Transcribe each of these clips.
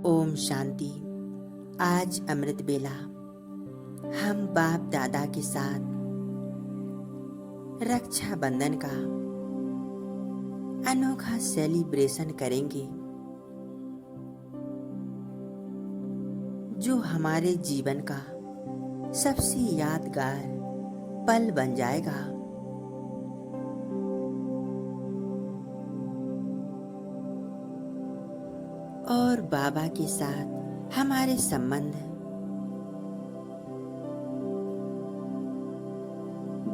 ओम शांति। आज अमृत बेला हम बाप दादा के साथ रक्षा बंधन का अनोखा सेलिब्रेशन करेंगे, जो हमारे जीवन का सबसे यादगार पल बन जाएगा। और बाबा के साथ हमारे संबंध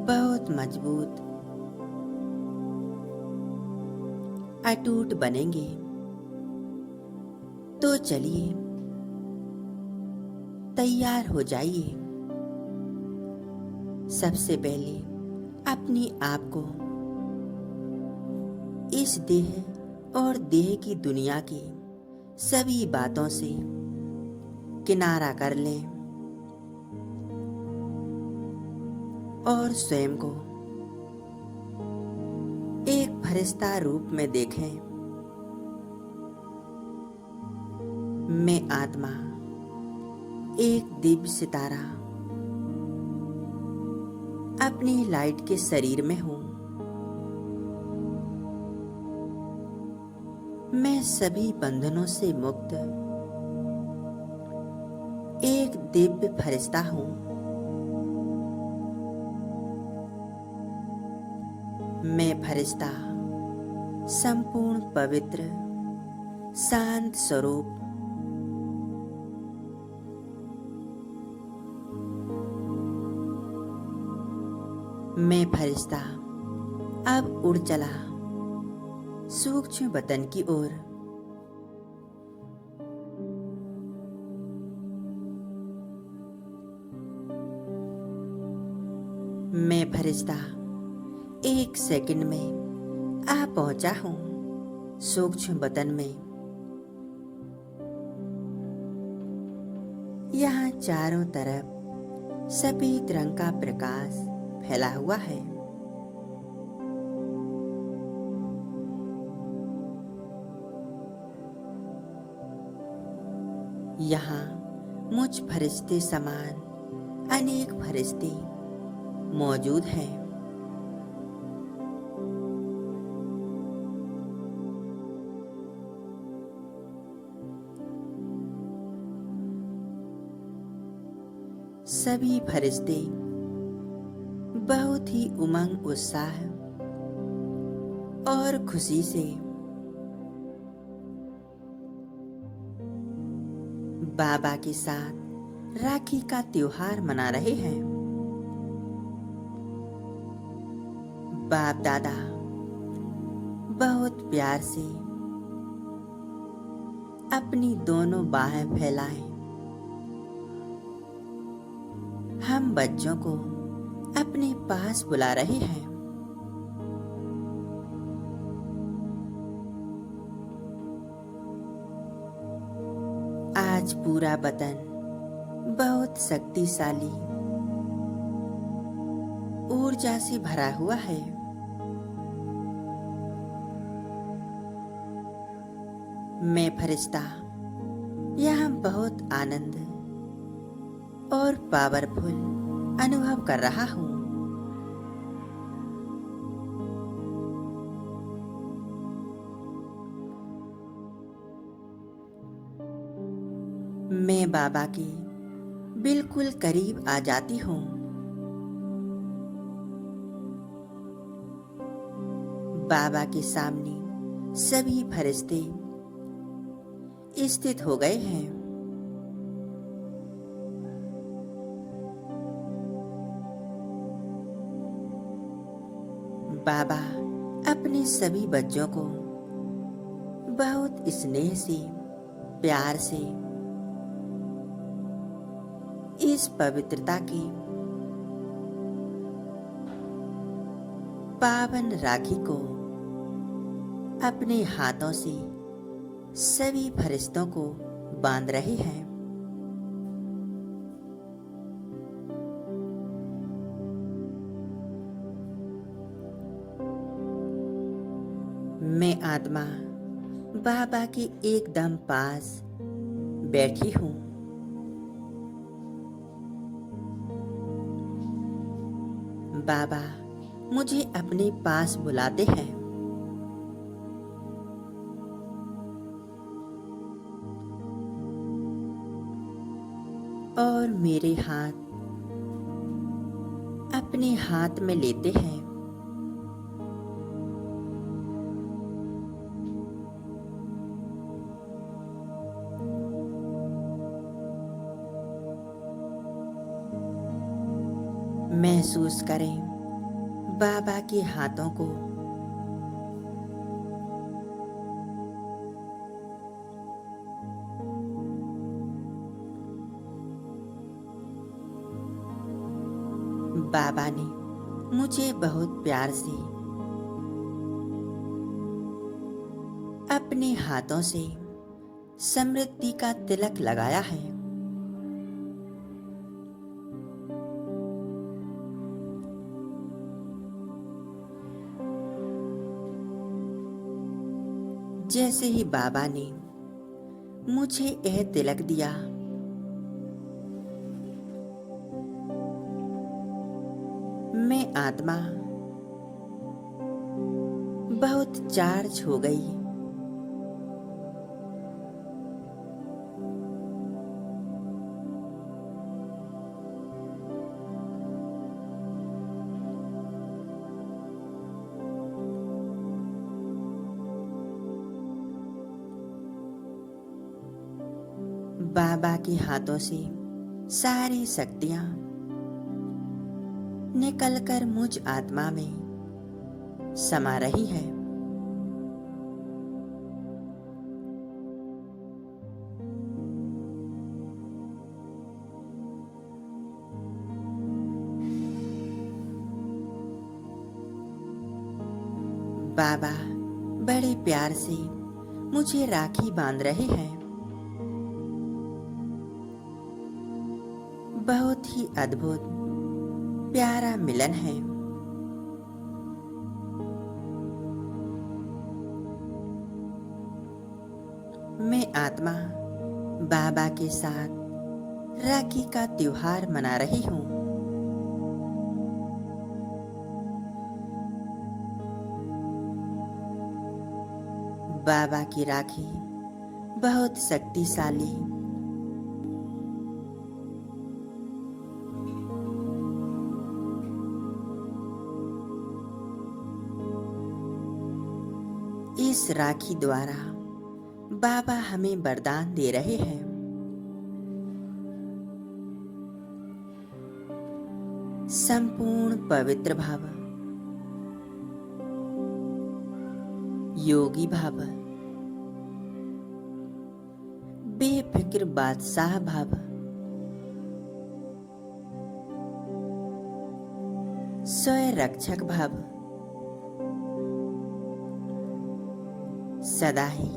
बहुत मजबूत, अटूट बनेंगे। तो चलिए तैयार हो जाइए। सबसे पहले अपनी आप को इस देह और देह की दुनिया की सभी बातों से किनारा कर लें और स्वयं को एक फरिश्ता रूप में देखें। मैं आत्मा एक दिव्य सितारा अपनी लाइट के शरीर में हूं। मैं सभी बंधनों से मुक्त एक दिव्य फरिश्ता हूं। मैं फरिश्ता संपूर्ण पवित्र शांत स्वरूप मैं फरिश्ता अब उड़ चला सूक्ष्म वतन की ओर। मैं फरिश्ता एक सेकंड में आ पहुंचा हूं सूक्ष्म वतन में। यहाँ चारों तरफ सफेद रंग का प्रकाश फैला हुआ है। यहाँ मुझ फरिश्ते समान अनेक फरिश्ते मौजूद हैं। सभी फरिश्ते बहुत ही उमंग, उत्साह और खुशी से बाबा के साथ राखी का त्योहार मना रहे हैं। बाप दादा बहुत प्यार से अपनी दोनों बाहें फैलाएं हम बच्चों को अपने पास बुला रहे हैं। आज पूरा वतन बहुत शक्तिशाली ऊर्जा से भरा हुआ है। मैं फरिश्ता यहाँ बहुत आनंद और पावरफुल अनुभव कर रहा हूँ। मैं बाबा के बिल्कुल करीब आ जाती हूँ। बाबा के सामने सभी फरिश्ते स्थित हो गए हैं। बाबा अपने सभी बच्चों को बहुत स्नेह से, प्यार से इस पवित्रता की पावन राखी को अपने हाथों से सभी फरिश्तों को बांध रहे हैं। मैं आत्मा बाबा के एकदम पास बैठी हूँ। बाबा मुझे अपने पास बुलाते हैं। और मेरे हाथ अपने हाथ में लेते हैं। महसूस करें बाबा के हाथों को। बाबा ने मुझे बहुत प्यार से अपने हाथों से समृद्धि का तिलक लगाया है। जैसे ही बाबा ने मुझे यह तिलक दिया, मैं आत्मा बहुत चार्ज हो गई। बाबा के हाथों से सारी शक्तियां निकलकर मुझ आत्मा में समा रही है। बाबा बड़े प्यार से मुझे राखी बांध रहे हैं। बहुत ही अद्भुत प्यारा मिलन है। मैं आत्मा बाबा के साथ राखी का त्योहार मना रही हूँ। बाबा की राखी बहुत शक्तिशाली इस राखी द्वारा बाबा हमें वरदान दे रहे हैं। संपूर्ण पवित्र भाव, योगी भाव, बेफिक्र बादशाह भाव, स्वयं रक्षक भाव, सदा ही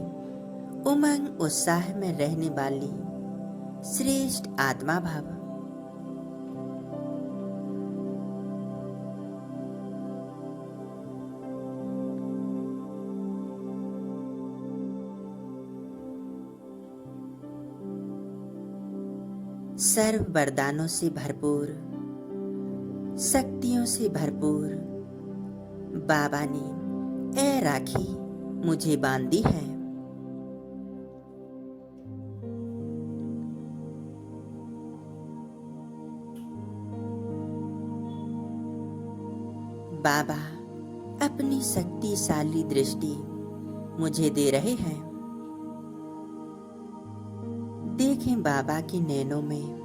उमंग उत्साह में रहने वाली श्रेष्ठ आत्मा भाव, सर्व वरदानों से भरपूर, शक्तियों से भरपूर बाबा ने ए राखी मुझे बांधी है। बाबा अपनी शक्तिशाली दृष्टि मुझे दे रहे हैं। देखें बाबा की नैनों में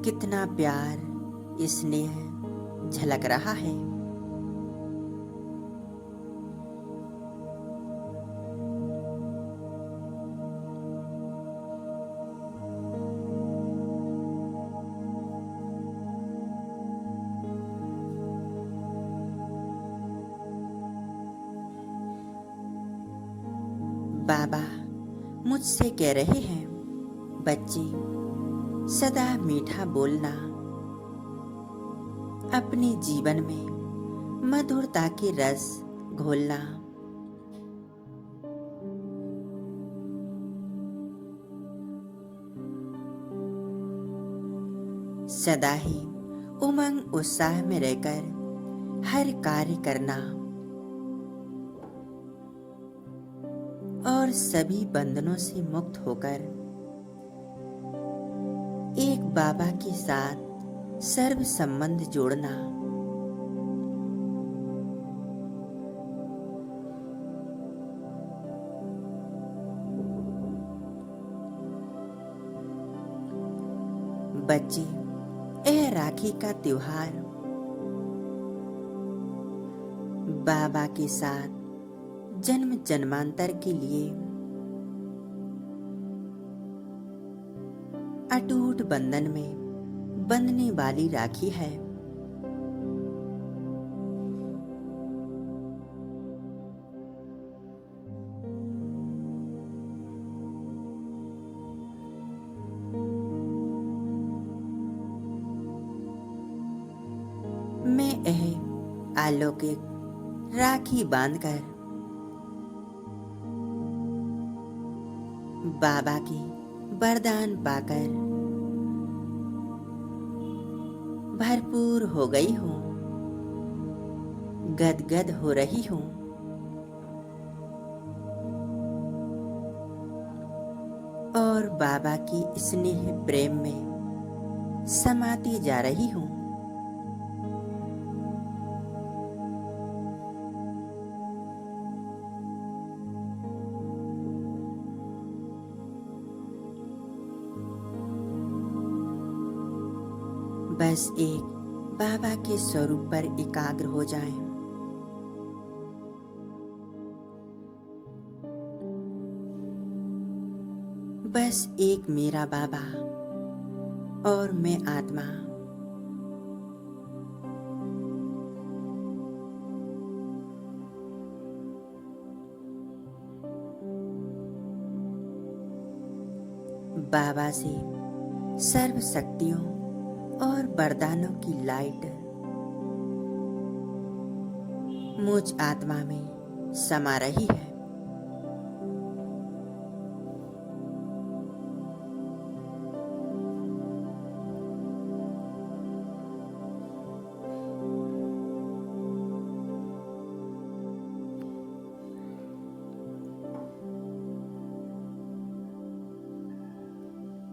कितना प्यार, स्नेह झलक रहा है। बाबा मुझसे कह रहे हैं, बच्चे सदा मीठा बोलना, अपने जीवन में मधुरता के रस घोलना। सदा ही उमंग उत्साह में रहकर हर कार्य करना और सभी बंधनों से मुक्त होकर एक बाबा के साथ सर्व संबंध जोड़ना। बच्चे, यह राखी का त्योहार बाबा के साथ जन्म जन्मांतर के लिए अटूट बंधन में बंधने वाली राखी है। मैं यह अलौकिक राखी बांधकर बाबा के वरदान पाकर भरपूर हो गई हूँ, गदगद हो रही हूँ। और बाबा की स्नेह प्रेम में समाती जा रही हूँ। बस एक बाबा के स्वरूप पर एकाग्र हो जाएं। बस एक मेरा बाबा और मैं आत्मा। बाबा से सर्व शक्तियों और वरदानों की लाइट मुझ आत्मा में समा रही है।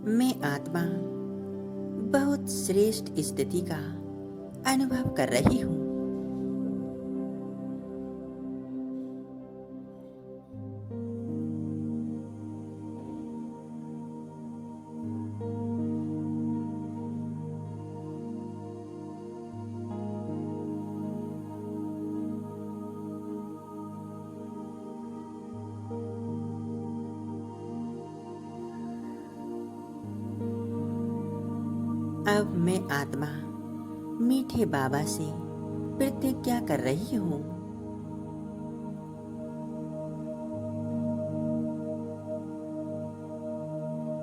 मैं आत्मा बहुत श्रेष्ठ स्थिति का अनुभव कर रही हूँ। अब मैं आत्मा मीठे बाबा से प्रतिज्ञा कर रही हूँ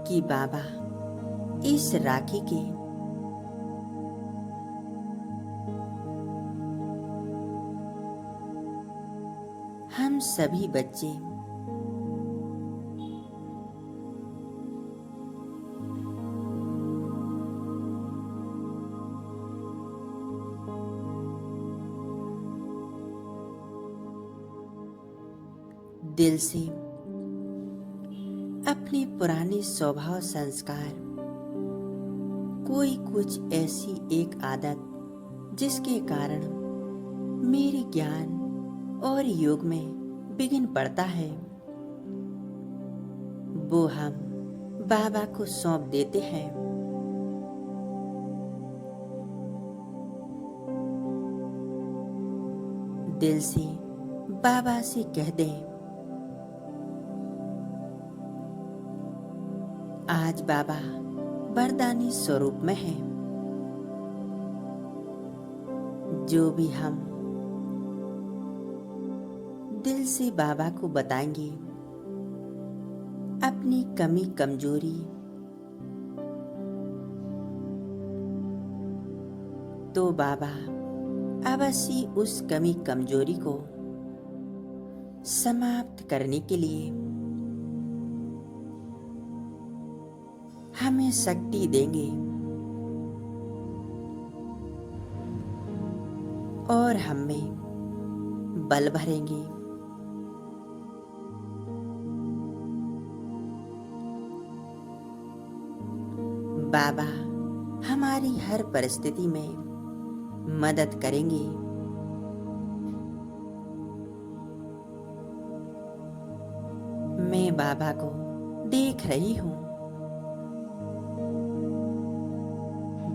कि बाबा इस राखी के हम सभी बच्चे दिल से अपने पुराने स्वभाव संस्कार, कोई कुछ ऐसी एक आदत जिसके कारण मेरे ज्ञान और योग में विघ्न पड़ता है, वो हम बाबा को सौंप देते हैं। दिल से बाबा से कह दें, आज बाबा वरदानी स्वरूप में है। जो भी हम दिल से बाबा को बताएंगे, अपनी कमी कमजोरी, तो बाबा अवश्य उस कमी कमजोरी को समाप्त करने के लिए हमें शक्ति देंगे। और हम में बल भरेंगे। बाबा हमारी हर परिस्थिति में मदद करेंगे। मैं बाबा को देख रही हूँ।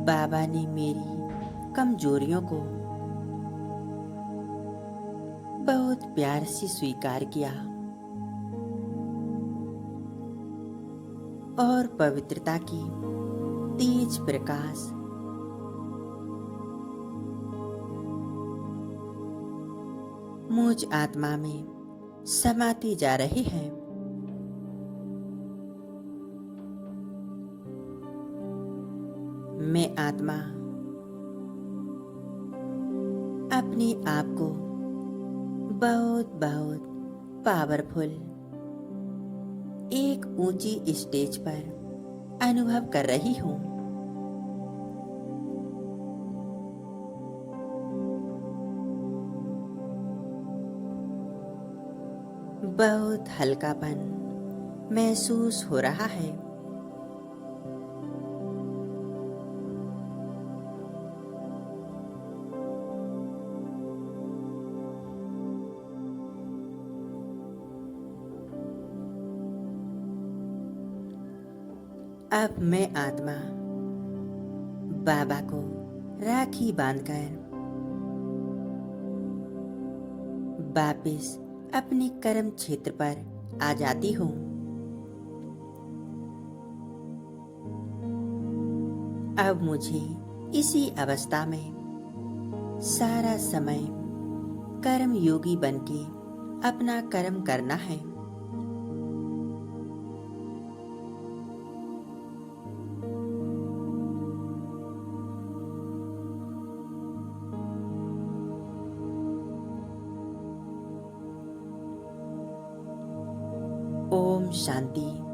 बाबा ने मेरी कमजोरियों को बहुत प्यार से स्वीकार किया और पवित्रता की तेज प्रकाश मुझ आत्मा में समाते जा रहे हैं। मैं आत्मा अपने आप को बहुत बहुत पावरफुल एक ऊंची स्टेज पर अनुभव कर रही हूँ। बहुत हल्कापन महसूस हो रहा है। अब मैं आत्मा बाबा को राखी बांधकर वापिस अपने कर्म क्षेत्र पर आ जाती हूँ। अब मुझे इसी अवस्था में सारा समय कर्म योगी बनके अपना कर्म करना है। ओम शांति।